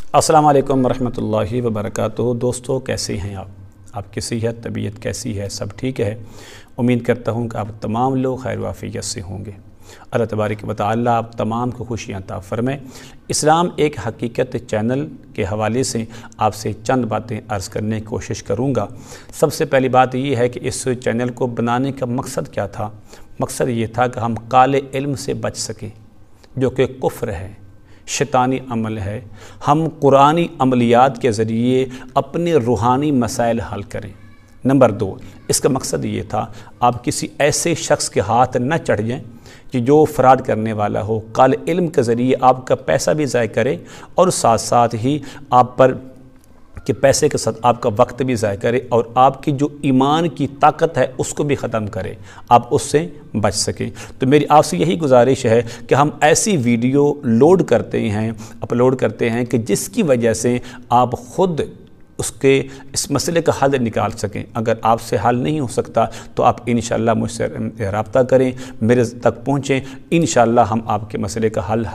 अस्सलाम वालेकुम रहमतुल्लाहि व बरकातुहू। दोस्तों, कैसे हैं आपकी सेहत तबीयत कैसी है? सब ठीक है? उम्मीद करता हूँ कि आप तमाम लोग खैर वाफियत से होंगे। अल्लाह तबारक व तआला आप तमाम को खुशियाँ अता फरमाए। इस्लाम एक हकीकत चैनल के हवाले से आपसे चंद बातें अर्ज़ करने की कोशिश करूँगा। सबसे पहली बात ये है कि इस चैनल को बनाने का मकसद क्या था? मकसद ये था कि हम काले इल्म से बच सकें, जो कि कुफ्र है, शैतानी अमल है। हम कुरानी अमलियात के ज़रिए अपने रूहानी मसाइल हल करें। नंबर 2, इसका मकसद ये था आप किसी ऐसे शख्स के हाथ न चढ़ जाएं कि जो फ़राड करने वाला हो, काले इल्म के ज़रिए आपका पैसा भी ज़ाय करे और साथ साथ ही आप पर कि पैसे के साथ आपका वक्त भी ज़ाय करे और आपकी जो ईमान की ताकत है उसको भी ख़त्म करे, आप उससे बच सकें। तो मेरी आपसे यही गुजारिश है कि हम ऐसी वीडियो लोड करते हैं, अपलोड करते हैं कि जिसकी वजह से आप ख़ुद उसके इस मसले का हल निकाल सकें। अगर आपसे हल नहीं हो सकता तो आप इंशाअल्लाह मुझसे रब्ता करें, मेरे तक पहुँचें, इंशाअल्लाह हम आपके मसले का हल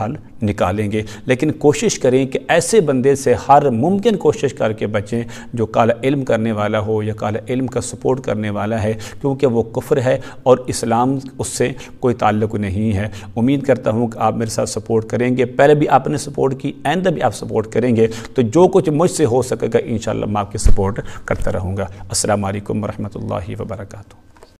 निकालेंगे। लेकिन कोशिश करें कि ऐसे बंदे से हर मुमकिन कोशिश करके बचें जो काला इल्म करने वाला हो या काला इल्म का सपोर्ट करने वाला है, क्योंकि वो कुफ्र है और इस्लाम उससे कोई ताल्लुक़ नहीं है। उम्मीद करता हूँ कि आप मेरे साथ सपोर्ट करेंगे। पहले भी आपने सपोर्ट की, आइंदा भी आप सपोर्ट करेंगे। तो जो कुछ मुझसे हो सकेगा इंशाअल्लाह मैं आपकी सपोर्ट करता रहूँगा। अस्सलामु अलैकुम व रहमतुल्लाहि व बरकातुहू।